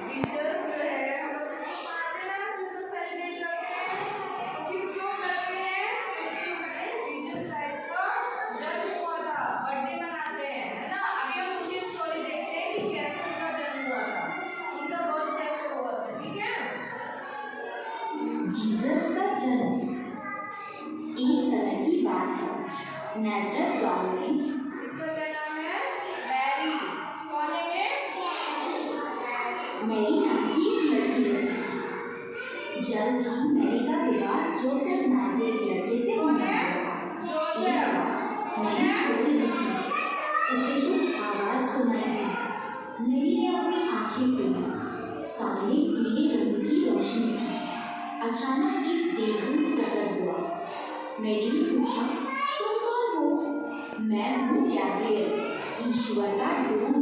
Jesus जो है हम लोग क्रिसमस मनाते हैं ना, क्रिसमस सेलिब्रेट करते हैं, तो किस क्यों करते हैं? क्योंकि उसने जीसस क्राइस्ट का जन्म हुआ था, बर्थडे मनाते हैं, है ना। अभी हम उनकी स्टोरी देखते हैं कि कैसे उनका जन्म हुआ था, उनका बर्थ कैसे हुआ था, ठीक है। जीसस का जन्म एक समय की बात है। नाज़रेथ गांव में इसका क्या नाम है? मैरी। कौन है ये? मैरी नाम की एक लड़की रहती थी। जल्द ही मैरी का विवाह जोसेफ नाम के एक लड़के से कौन होने है? लगा। जोसेफ। मैरी सो रही थी, उसे कुछ आवाज सुनाई दी। मैरी ने अपनी आंखें खोली, सामने पीले रंग की रोशनी थी। अचानक एक देवदूत प्रकट हुआ। मैरी ने पूछा, तुम कौन हो? मैं हूँ गैब्रियल, ईश्वर का दूत।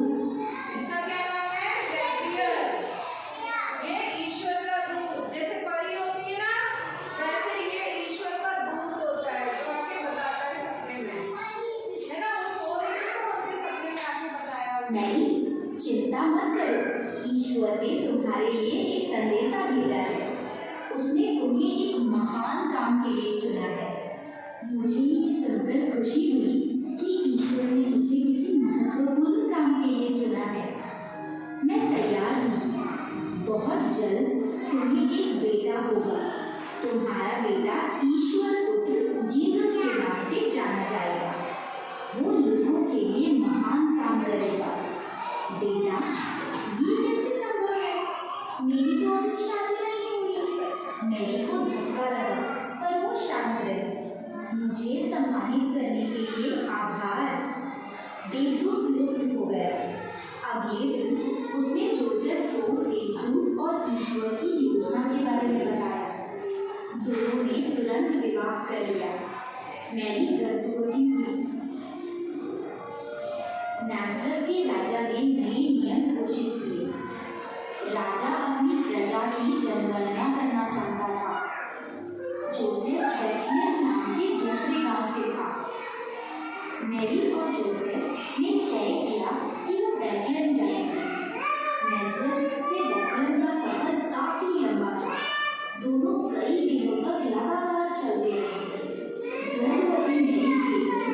इसका क्या नाम है? गैब्रियल। ये ईश्वर का दूत, जैसे परी होती है ना, वैसे ये ईश्वर का दूत होता है जो आके बताता है सपने में, है ना। वो सो रही थी तो उनके सपने में आके बताया उसने। मैरी, चिंता मत करो, ईश्वर ने तुम्हारे लिए एक संदेशा भेजा है। उसने तुम्हें एक महान काम के लिए चुना है। मुझे ये सुनकर खुशी हुई कि ईश्वर ने मुझे किसी महत्वपूर्ण काम के लिए चुना है। मैं तैयार हूँ। बहुत जल्द तुम्हें एक बेटा होगा। तुम्हारा बेटा ईश्वर पुत्र जीसस के नाम से जाना जाएगा। वो लोगों के लिए महान काम करेगा। बेटा, ये कैसे संभव है? मेरी तो अभी शादी नहीं हुई। मैरी को धक्का लगा, पर वो शांत रही। मुझे सम्मानित करने के लिए आभार। देवदूत लुप्त हो गया। अगले दिन उसने जोसेफ को देवदूत और ईश्वर की योजना के बारे में बताया। दोनों ने तुरंत विवाह कर लिया। मैरी गर्भवती हुई। नाज़रेथ के राजा ने नए नियम घोषित किए। राजा अपनी प्रजा की जनगणना करना चाहता था। जोसेफ बेथलेहम नाम के दूसरे गांव से था। मैरी और जोसेफ ने तय किया कि वो बेथलेहम जाएंगे। नाज़रेथ से बेथलेहम का सफर काफी लंबा था। दोनों कई दिनों तक लगातार चलते रहे। गर्भवती मैरी के लिए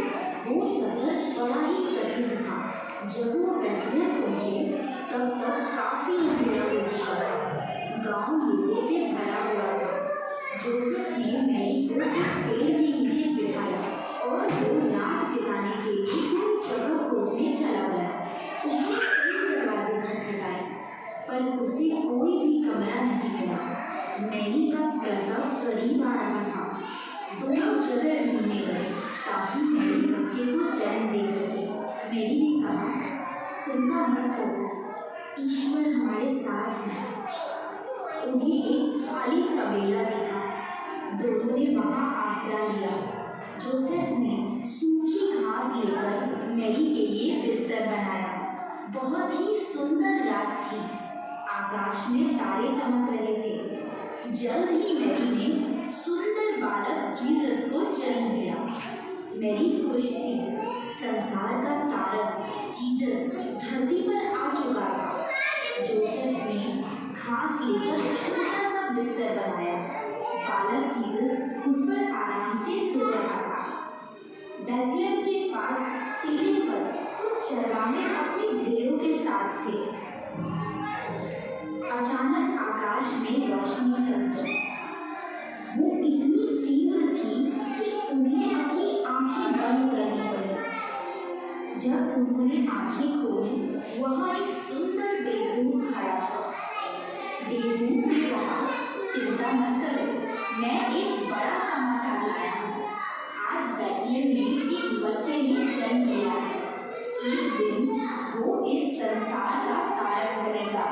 वो सफर बड़ा ही कठिन था। जब वो बेथलेहम पहुंचे तब तक काफी अंधेरा हो चुका था। गांव लोगों से भरा हुआ था। जोसेफ ने मैरी को एक पेड़ के नीचे बिठाया और वो रात बिताने के लिए कुछ जगह खोजने चला गया। उसने कई दरवाजे खटखटाए, पर उसे कोई भी कमरा नहीं मिला। मैरी का प्रसव करीब आ रहा था। दोनों जगह ढूंढने गए ताकि मैरी बच्चे को जन्म दे सके। मैरी ने कहा, चिंता मत करो, ईश्वर हमारे साथ है। उन्हें एक खाली तबेला दिखा। दोनों ने वहां आसरा लिया। जोसेफ ने सूखी घास लेकर मैरी के लिए बिस्तर बनाया। बहुत ही सुंदर रात थी। आकाश में तारे चमक रहे थे। जल्द ही मैरी ने सुंदर बालक जीसस को जन्म दिया। मैरी खुश थी। संसार का तारक जीसस धरती पर आ चुका था। जोसेफ ने घास लेकर छोटा सा बिस्तर बनाया। बालक जीसस उस पर आराम से सो रहा था। बेथलेहम के पास टीले पर कुछ चरवाहे अपनी भेड़ों के साथ थे। अचानक आकाश में रोशनी चमकी। वो इतनी तीव्र थी कि उन्हें अपनी आंखें बंद करनी पड़ी। जब उन्होंने आंखें खोली, वहां एक सुंदर देवदूत खड़ा था। देवदूत ने कहा, चिंता मत करो, मैं एक बड़ा समाचार लाया हूँ। आज बेथलेहम में एक बच्चे ने जन्म लिया है। एक दिन वो इस संसार का तारक बनेगा।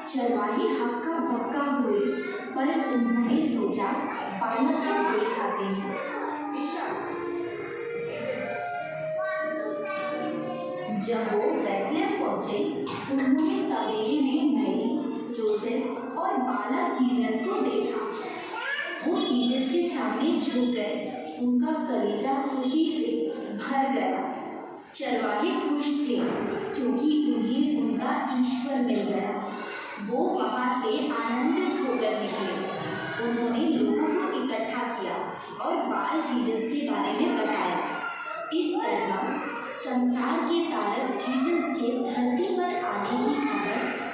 चरवाहे हक्का बक्का हुए, पर उन्होंने सोचा बालक को देख आते हैं। जब वो बेथलेहम पहुंचे, उन्होंने तबेले में मैरी, जोसेफ और बालक जीसस को देखा। वो जीसस के सामने झुक गए। उनका कलेजा खुशी से भर गया। चरवाहे खुश थे क्योंकि उन्हें उनका ईश्वर मिल गया। वो बाल जीसस के बारे में बताया। इस तरह संसार के तारक जीसस के धरती पर आने की खबर